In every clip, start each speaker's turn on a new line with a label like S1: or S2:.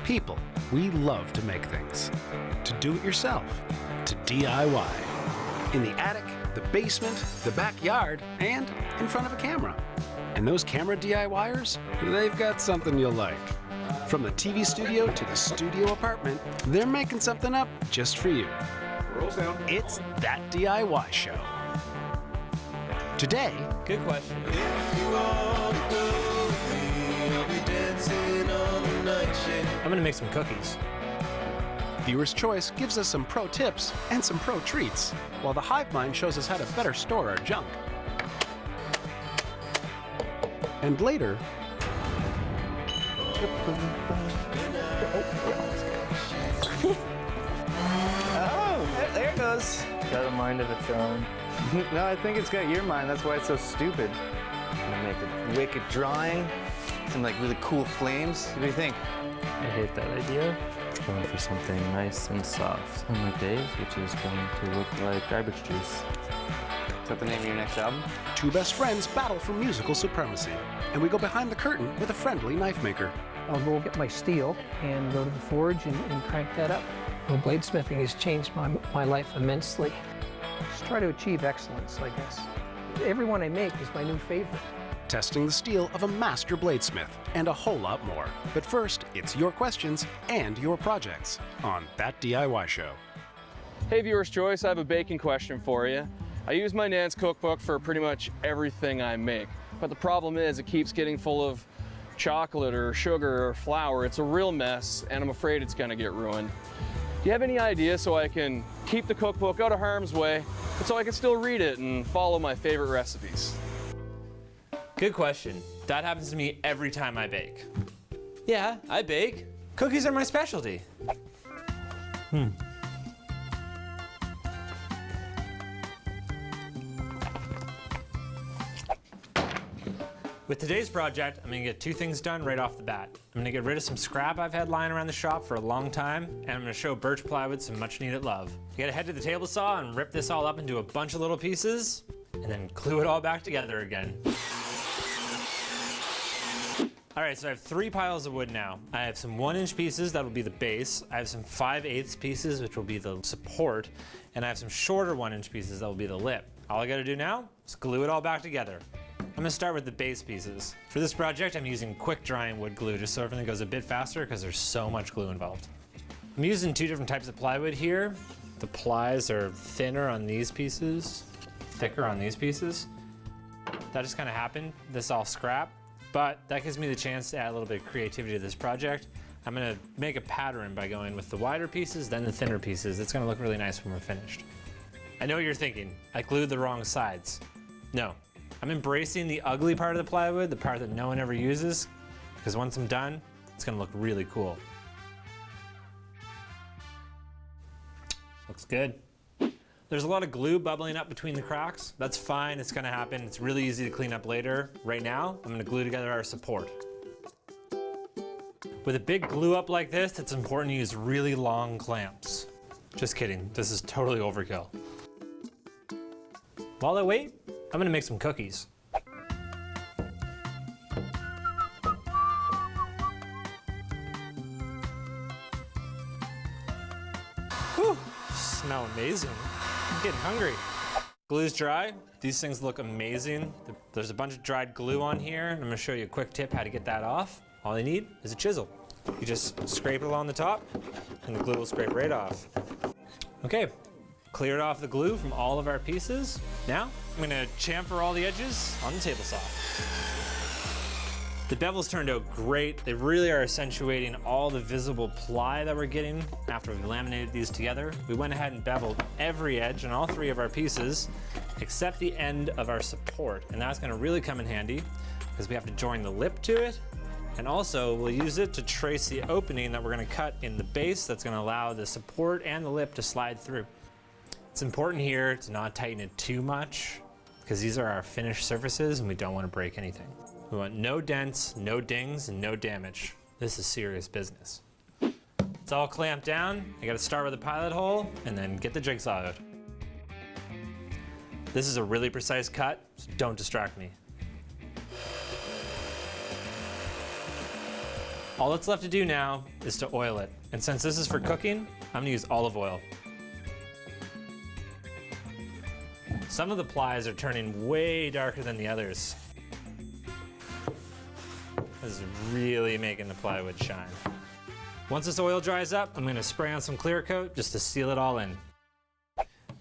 S1: People, we love to make things. To do it yourself. To DIY. In the attic, the basement, the backyard, and in front of a camera. And those camera DIYers, they've got something you'll like. From the TV studio to the studio apartment, they're making something up just for you.
S2: Rolls down.
S1: It's That DIY Show. Today,
S3: good question. I'm gonna make some cookies.
S1: Viewer's Choice gives us some pro tips and some pro treats, while the Hive Mind shows us how to better store our junk. And later,
S4: Oh, there it goes.
S5: Got a mind of its own.
S4: No, I think it's got your mind. That's why it's so stupid. I'm gonna make a wicked drawing. Some like really cool flames. What do you think?
S5: I hate that idea. Going for something nice and soft, unlike Dave's, which is going to look like garbage juice.
S4: Is that the name of your next album?
S1: two best friends battle for musical supremacy, and we go behind the curtain with a friendly knife maker.
S6: I'll go get my steel and go to the forge and crank that up. Well, bladesmithing has changed my life immensely. Just try to achieve excellence, I guess. Every one I make is my new favorite.
S1: Testing the steel of a master bladesmith, and a whole lot more. But first, it's your questions and your projects on That DIY Show.
S7: Hey Viewer's Choice, I have a baking question for you. I use my Nan's cookbook for pretty much everything I make, but the problem is it keeps getting full of chocolate or sugar or flour. It's a real mess, and I'm afraid it's gonna get ruined. Do you have any ideas so I can keep the cookbook out of harm's way, but so I can still read it and follow my favorite recipes?
S3: Good question. That happens to me every time I bake. Yeah, I bake. Cookies are my specialty. With today's project, I'm gonna get two things done right off the bat. I'm gonna get rid of some scrap I've had lying around the shop for a long time, and I'm gonna show birch plywood some much needed love. You gotta head to the table saw and rip this all up into a bunch of little pieces, and then glue it all back together again. All right, so I have 3 piles of wood now. I have some 1-inch pieces, that'll be the base. I have some 5/8 pieces, which will be the support. And I have some shorter 1-inch pieces that will be the lip. All I gotta do now is glue it all back together. I'm gonna start with the base pieces. For this project, I'm using quick drying wood glue just so everything goes a bit faster because there's so much glue involved. I'm using 2 different types of plywood here. The plies are thinner on these pieces, thicker on these pieces. That just kind of happened. This is all scrap. But that gives me the chance to add a little bit of creativity to this project. I'm gonna make a pattern by going with the wider pieces, then the thinner pieces. It's gonna look really nice when we're finished. I know what you're thinking. I glued the wrong sides. No, I'm embracing the ugly part of the plywood, the part that no one ever uses, because once I'm done, it's gonna look really cool. Looks good. There's a lot of glue bubbling up between the cracks. That's fine, it's gonna happen. It's really easy to clean up later. Right now, I'm gonna glue together our support. With a big glue up like this, it's important to use really long clamps. Just kidding, this is totally overkill. While I wait, I'm gonna make some cookies. Whew, smell amazing. I'm getting hungry. Glue's dry. These things look amazing. There's a bunch of dried glue on here. I'm gonna show you a quick tip how to get that off. All you need is a chisel. You just scrape it along the top and the glue will scrape right off. Okay, cleared off the glue from all of our pieces. Now, I'm gonna chamfer all the edges on the table saw. The bevels turned out great. They really are accentuating all the visible ply that we're getting after we laminated these together. We went ahead and beveled every edge on all 3 of our pieces, except the end of our support. And that's gonna really come in handy because we have to join the lip to it. And also we'll use it to trace the opening that we're gonna cut in the base that's gonna allow the support and the lip to slide through. It's important here to not tighten it too much because these are our finished surfaces and we don't wanna break anything. We want no dents, no dings, and no damage. This is serious business. It's all clamped down. I gotta start with the pilot hole and then get the jigsaw out. This is a really precise cut, so don't distract me. All that's left to do now is to oil it. And since this is for cooking, I'm gonna use olive oil. Some of the plies are turning way darker than the others. This is really making the plywood shine. Once this oil dries up, I'm gonna spray on some clear coat just to seal it all in.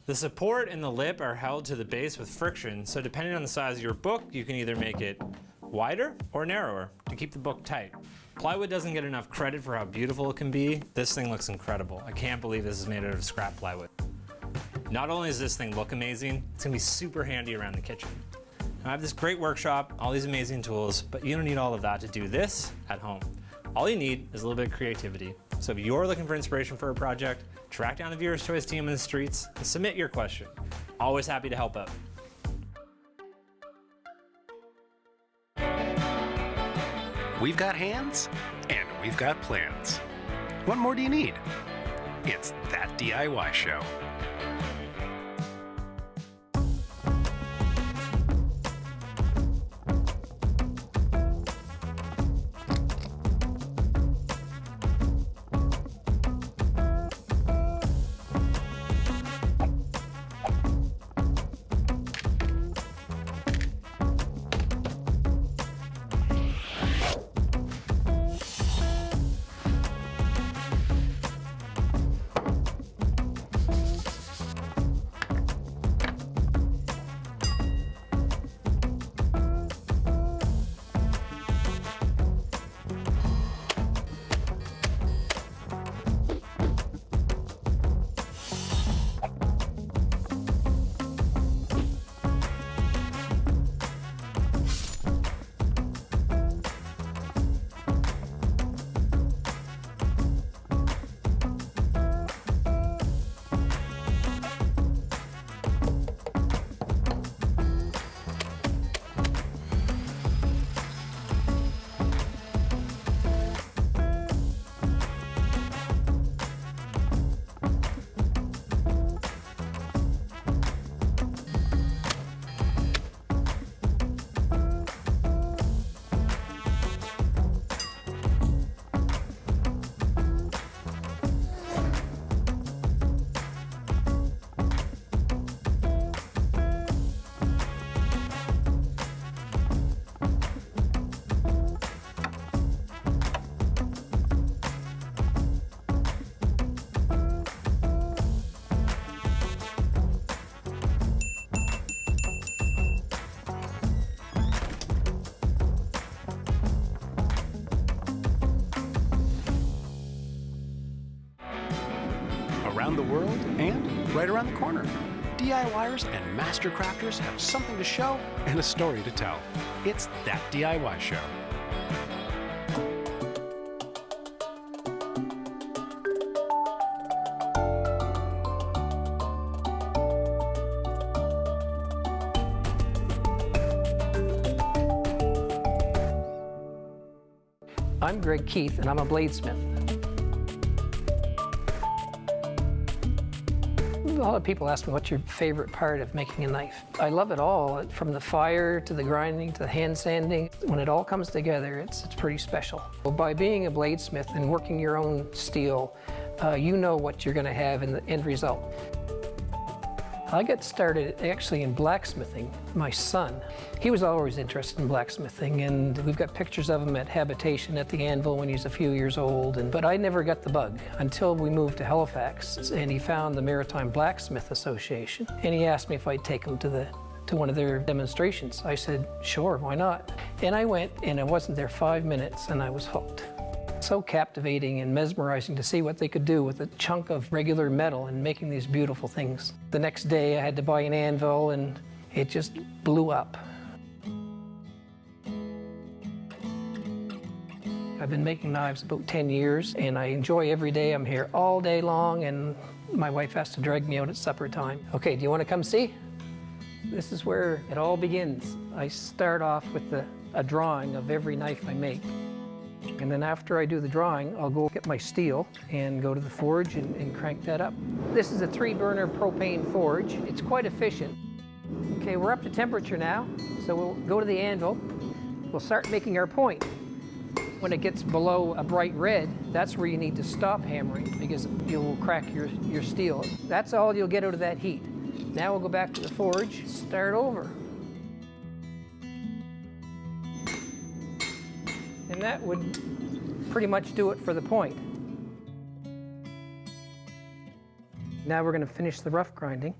S3: The support and the lip are held to the base with friction, so depending on the size of your book, you can either make it wider or narrower to keep the book tight. Plywood doesn't get enough credit for how beautiful it can be. This thing looks incredible. I can't believe this is made out of scrap plywood. Not only does this thing look amazing, it's gonna be super handy around the kitchen. Now, I have this great workshop, all these amazing tools, but you don't need all of that to do this at home. All you need is a little bit of creativity. So if you're looking for inspiration for a project, track down the Viewer's Choice team in the streets and submit your question. Always happy to help out.
S1: We've got hands and we've got plans. What more do you need? It's That DIY Show. Around the world and right around the corner, DIYers and master crafters have something to show and a story to tell. It's That DIY Show.
S6: I'm Greg Keith, and I'm a bladesmith. A lot of people ask me, what's your favorite part of making a knife? I love it all, from the fire to the grinding to the hand sanding. When it all comes together, it's pretty special. Well, by being a bladesmith and working your own steel, you know what you're going to have in the end result. I got started actually in blacksmithing. My son, he was always interested in blacksmithing, and we've got pictures of him at Habitation at the anvil when he was a few years old. But I never got the bug until we moved to Halifax, and he found the Maritime Blacksmith Association, and he asked me if I'd take him to one of their demonstrations. I said, sure, why not? And I went, and I wasn't there 5 minutes, and I was hooked. So captivating and mesmerizing to see what they could do with a chunk of regular metal and making these beautiful things. The next day I had to buy an anvil, and it just blew up. I've been making knives about 10 years, and I enjoy every day. I'm here all day long, and my wife has to drag me out at supper time. Okay, do you want to come see? This is where it all begins. I start off with a drawing of every knife I make. And then after I do the drawing, I'll go get my steel and go to the forge and crank that up. This is a 3-burner propane forge. It's quite efficient. Okay, we're up to temperature now, so we'll go to the anvil. We'll start making our point. When it gets below a bright red, that's where you need to stop hammering because you'll crack your steel. That's all you'll get out of that heat. Now we'll go back to the forge, start over. And that would pretty much do it for the point. Now we're going to finish the rough grinding.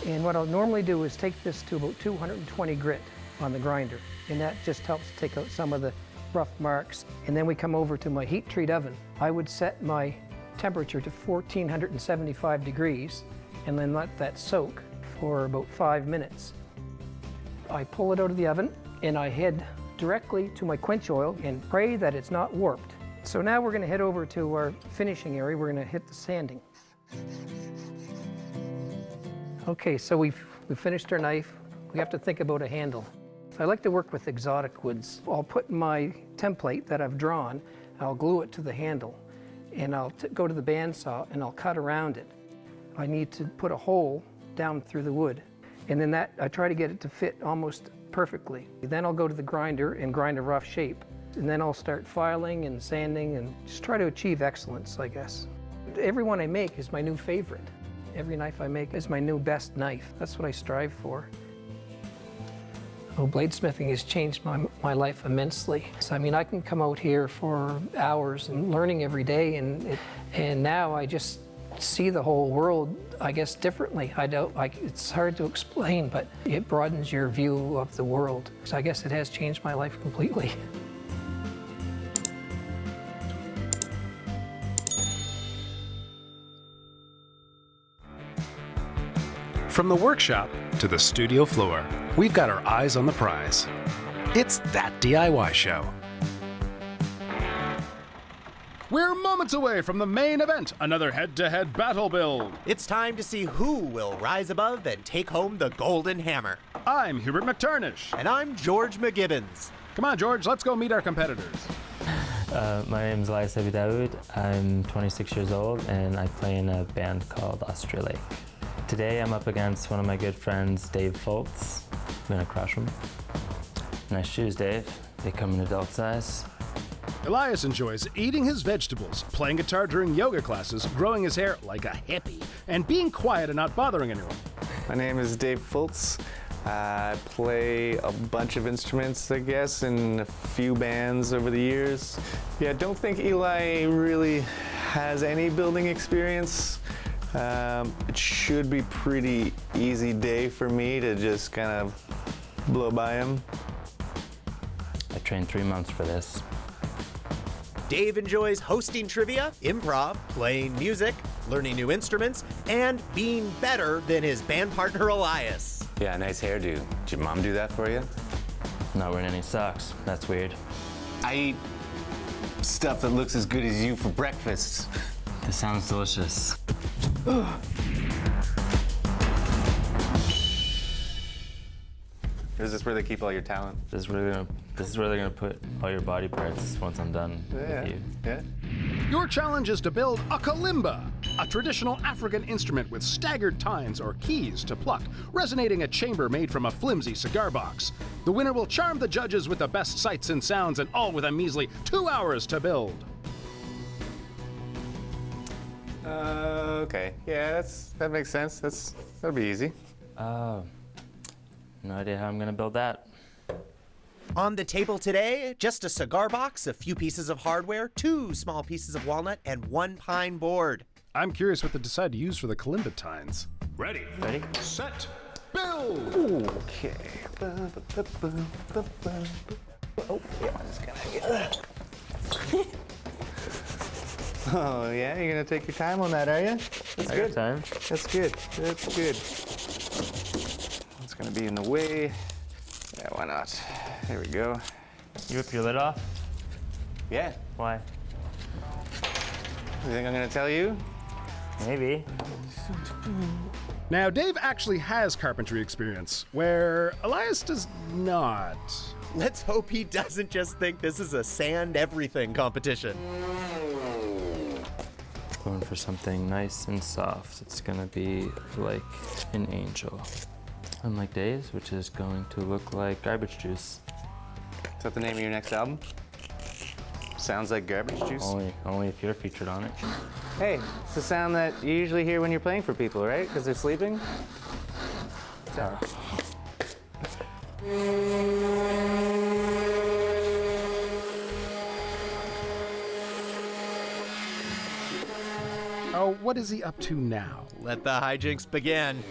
S6: And what I'll normally do is take this to about 220 grit on the grinder. And that just helps take out some of the rough marks. And then we come over to my heat treat oven. I would set my temperature to 1475 degrees and then let that soak for about 5 minutes. I pull it out of the oven and I head directly to my quench oil and pray that it's not warped. So now we're going to head over to our finishing area. We're going to hit the sanding. Okay, so we've finished our knife. We have to think about a handle. I like to work with exotic woods. I'll put my template that I've drawn, I'll glue it to the handle, and I'll go to the bandsaw and I'll cut around it. I need to put a hole down through the wood, and then I try to get it to fit almost perfectly. Then I'll go to the grinder and grind a rough shape, and then I'll start filing and sanding and just try to achieve excellence, I guess. Every one I make is my new favorite. Every knife I make is my new best knife. That's what I strive for. Oh, bladesmithing has changed my life immensely. So, I mean, I can come out here for hours and learning every day, and now I just see the whole world, I guess, differently. It's hard to explain, but it broadens your view of the world. So I guess it has changed my life completely.
S1: From the workshop to the studio floor, we've got our eyes on the prize. It's That DIY Show.
S2: We're moments away from the main event, another head-to-head battle build.
S8: It's time to see who will rise above and take home the golden hammer.
S2: I'm Hubert McTurnish.
S8: And I'm George McGibbons.
S2: Come on, George, let's go meet our competitors.
S5: My name is Elias David. I'm 26 years old and I play in a band called Australic. Today I'm up against one of my good friends, Dave Foltz. I'm gonna crush him. Nice shoes, Dave. They come in adult size.
S2: Elias enjoys eating his vegetables, playing guitar during yoga classes, growing his hair like a hippie, and being quiet and not bothering anyone.
S4: My name is Dave Foltz. I play a bunch of instruments, I guess, in a few bands over the years. Yeah, I don't think Eli really has any building experience. It should be pretty easy day for me to just kind of blow by him.
S5: I trained 3 months for this.
S8: Dave enjoys hosting trivia, improv, playing music, learning new instruments, and being better than his band partner Elias.
S9: Yeah, nice hairdo. Did your mom do that for you?
S5: Not wearing any socks. That's weird.
S9: I eat stuff that looks as good as you for breakfast.
S5: This sounds delicious.
S4: Is this where they keep all your talent?
S5: This is where they're gonna put all your body parts once I'm done with you.
S4: Yeah.
S2: Your challenge is to build a kalimba, a traditional African instrument with staggered tines or keys to pluck, resonating a chamber made from a flimsy cigar box. The winner will charm the judges with the best sights and sounds, and all with a measly 2 hours to build.
S4: Okay. Yeah, that makes sense. That'll be easy.
S5: Oh, no idea how I'm gonna build that.
S8: On the table today, just a cigar box, a few pieces of hardware, 2 small pieces of walnut, and 1 pine board.
S2: I'm curious what they decide to use for the kalimba tines.
S1: Ready,
S5: Ready?
S2: Set, build!
S4: Okay. Oh, yeah, I'm just gonna get Oh, yeah? You're gonna take your time on that, are you? That's good.
S5: Time.
S4: That's good. That's good. It's gonna be in the way. Yeah, why not? There we go.
S5: You rip your lid off?
S4: Yeah.
S5: Why?
S4: You think I'm gonna tell you?
S5: Maybe.
S2: Now, Dave actually has carpentry experience, where Elias does not.
S8: Let's hope he doesn't just think this is a sand everything competition.
S5: Going for something nice and soft. It's gonna be like an angel. Unlike Dave's, which is going to look like garbage juice.
S4: Is that the name of your next album? Sounds like garbage juice.
S5: Only if you're featured on it.
S4: Hey, it's the sound that you usually hear when you're playing for people, right? Because they're sleeping? So.
S2: Oh, what is he up to now?
S8: Let the hijinks begin.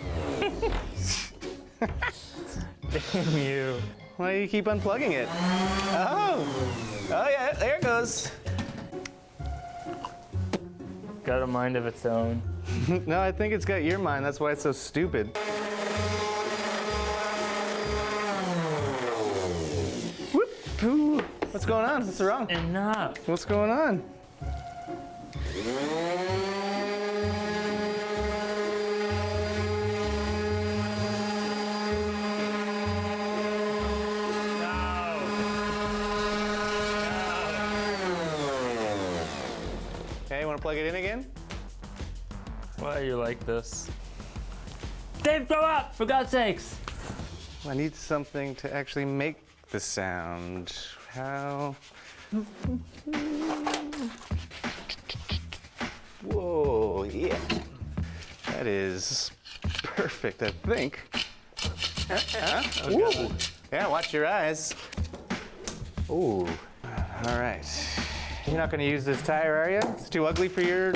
S5: Damn you.
S4: Why do you keep unplugging it? Oh yeah, there it goes.
S5: Got a mind of its own.
S4: No, I think it's got your mind. That's why it's so stupid. Whoop! Ooh. What's going on? What's wrong?
S5: Enough.
S4: What's going on? Hey, want to plug it in again?
S5: Why are you like this? Dave, grow up! For God's sakes!
S4: I need something to actually make the sound. How? Whoa, yeah. That is perfect, I think. Woo. Yeah, watch your eyes. Ooh. All right. You're not going to use this tire, are you? It's too ugly for your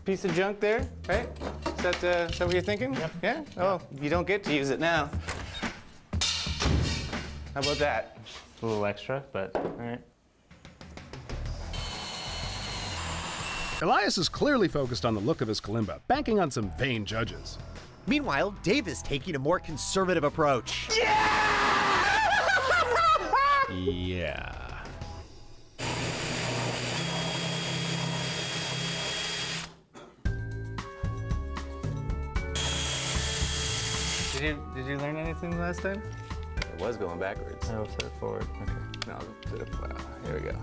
S4: piece of junk there, right? Is that what you're thinking? Yep. Yeah? Oh, you don't get to use it now. How about that?
S5: A little extra, but all right.
S2: Elias is clearly focused on the look of his kalimba, banking on some vain judges.
S8: Meanwhile, Dave is taking a more conservative approach.
S2: Yeah.
S4: Did you learn anything last time? It was going backwards.
S5: I will set it forward. Okay.
S4: No, here we go.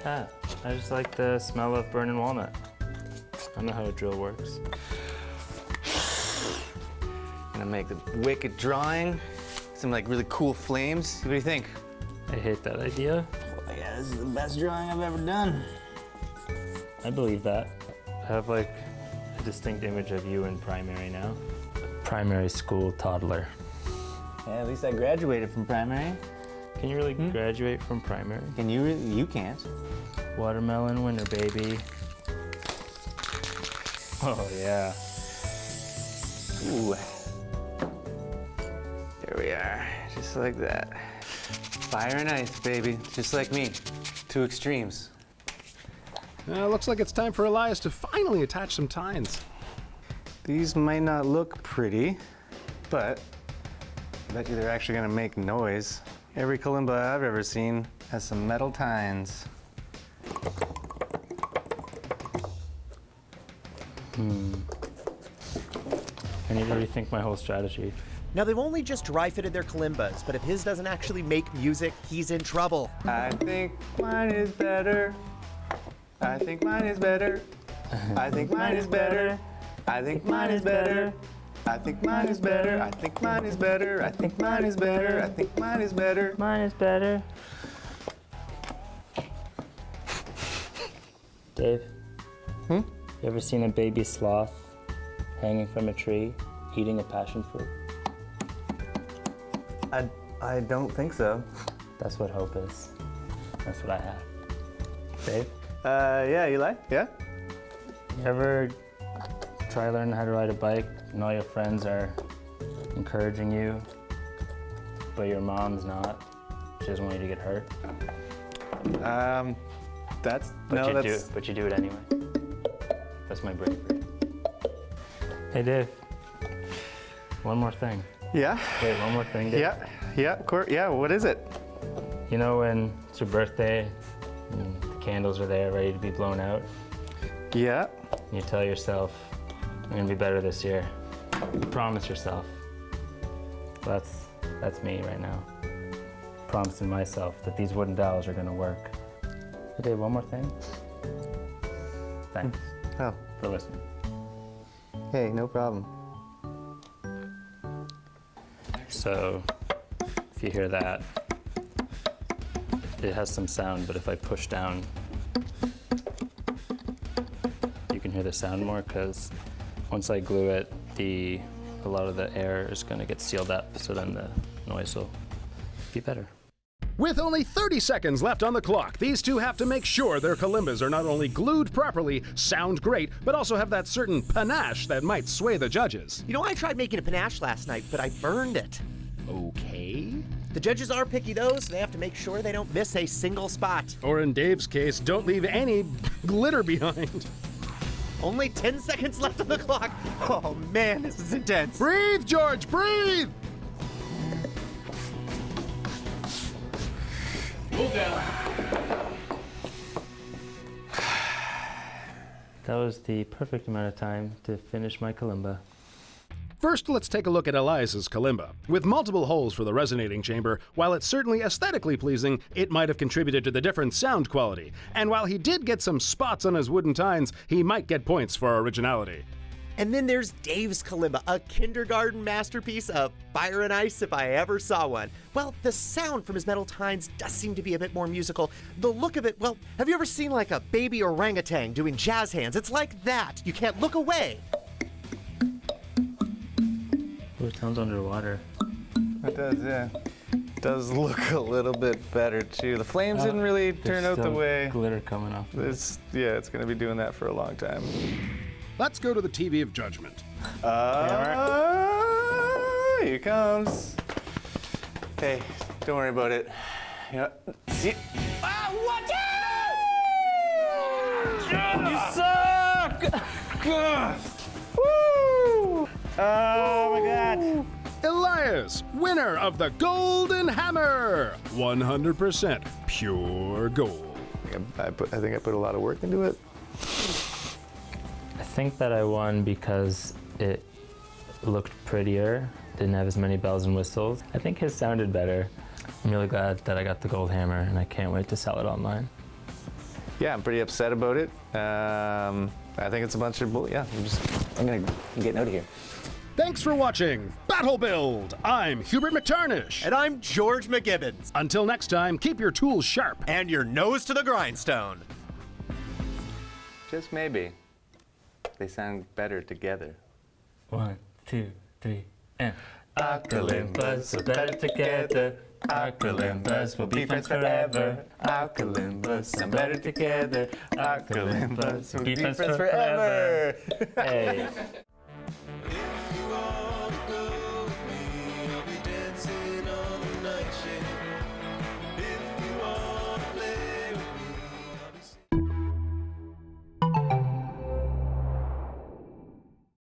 S5: Ah, I just like the smell of burning walnut. I know how a drill works.
S4: Gonna make the wicked drawing. Some like really cool flames. What do you think?
S5: I hate that idea.
S4: Oh yeah, this is the best drawing I've ever done.
S5: I believe that. I have like a distinct image of you in primary now. Primary school toddler.
S4: Yeah, at least I graduated from primary.
S5: Can you really graduate from primary?
S4: Can you? You can't.
S5: Watermelon winter, baby. Oh yeah.
S4: Ooh. There we are, just like that. Fire and ice, baby, just like me. Two extremes.
S2: Looks like it's time for Elias to finally attach some tines.
S4: These might not look pretty, but I bet you they're actually gonna make noise. Every kalimba I've ever seen has some metal tines.
S5: I need to rethink my whole strategy.
S8: Now, they've only just dry fitted their kalimbas, but if his doesn't actually make music, he's in trouble.
S4: I think mine is better. I think mine is better. I think mine is better. I think mine is better. I think mine is better. I think mine is better. I think mine is better. I think mine is better.
S5: Mine is better. Dave? You ever seen a baby sloth hanging from a tree, eating a passion fruit?
S4: I don't think so.
S5: That's what hope is. That's what I have. Dave?
S4: Yeah, Eli? Yeah?
S5: You ever try learning how to ride a bike and all your friends are encouraging you, but your mom's not? She doesn't want you to get hurt? But you do it anyway. That's my bravery. Hey, Dave. One more thing.
S4: Yeah?
S5: Wait, one more thing, Dave.
S4: Yeah, what is it?
S5: You know when it's your birthday and the candles are there ready to be blown out?
S4: Yeah.
S5: And you tell yourself, I'm gonna be better this year. You promise yourself. That's me right now. Promising myself that these wooden dowels are gonna work. Hey Dave, one more thing. Thanks
S4: Oh,
S5: for listening.
S4: hey, no problem.
S5: So, if you hear that, it has some sound, but if I push down, you can hear the sound more, because once I glue it, a lot of the air is going to get sealed up, so then the noise will be better.
S2: With only 30 seconds left on the clock, these two have to make sure their kalimbas are not only glued properly, sound great, but also have that certain panache that might sway the judges.
S8: You know, I tried making a panache last night, but I burned it.
S2: Okay.
S8: The judges are picky though, so they have to make sure they don't miss a single spot.
S2: Or in Dave's case, don't leave any glitter behind.
S8: Only 10 seconds left on the clock. Oh man, this is intense.
S2: Breathe, George, breathe!
S7: Move down.
S5: That was the perfect amount of time to finish my kalimba.
S2: First, let's take a look at Elias's kalimba. With multiple holes for the resonating chamber, while it's certainly aesthetically pleasing, it might have contributed to the different sound quality. And while he did get some spots on his wooden tines, he might get points for originality.
S8: And then there's Dave's kalimba, a kindergarten masterpiece, a fire and ice if I ever saw one. Well, the sound from his metal tines does seem to be a bit more musical. The look of it, well, have you ever seen like a baby orangutan doing jazz hands? It's like that. You can't look away.
S5: Oh, it sounds underwater.
S4: It does, yeah. It does look a little bit better too. The flames didn't really turn out the way.
S5: Glitter coming off.
S4: Yeah, it's gonna be doing that for a long time.
S2: Let's go to the TV of judgment.
S4: Here it comes. Hey, don't worry about it. Yeah. See?
S5: You suck!
S4: Woo! Oh my God!
S2: Elias, winner of the Golden Hammer! 100% pure gold.
S4: I think I put a lot of work into it.
S5: I think that I won because it looked prettier, didn't have as many bells and whistles. I think his sounded better. I'm really glad that I got the gold hammer, and I can't wait to sell it online.
S4: Yeah, I'm pretty upset about it. I think it's a bunch of bull. Yeah, I'm getting out of here.
S2: Thanks for watching Battle Build. I'm Hubert McTarnish.
S8: And I'm George McGibbons.
S2: Until next time, keep your tools sharp.
S8: And your nose to the grindstone.
S4: Just maybe. They sound better together.
S5: 1, 2, 3, and our kalimbas are better together. Our kalimbas will be friends forever. Our kalimbas sound better together. Our kalimbas will be friends forever. Hey.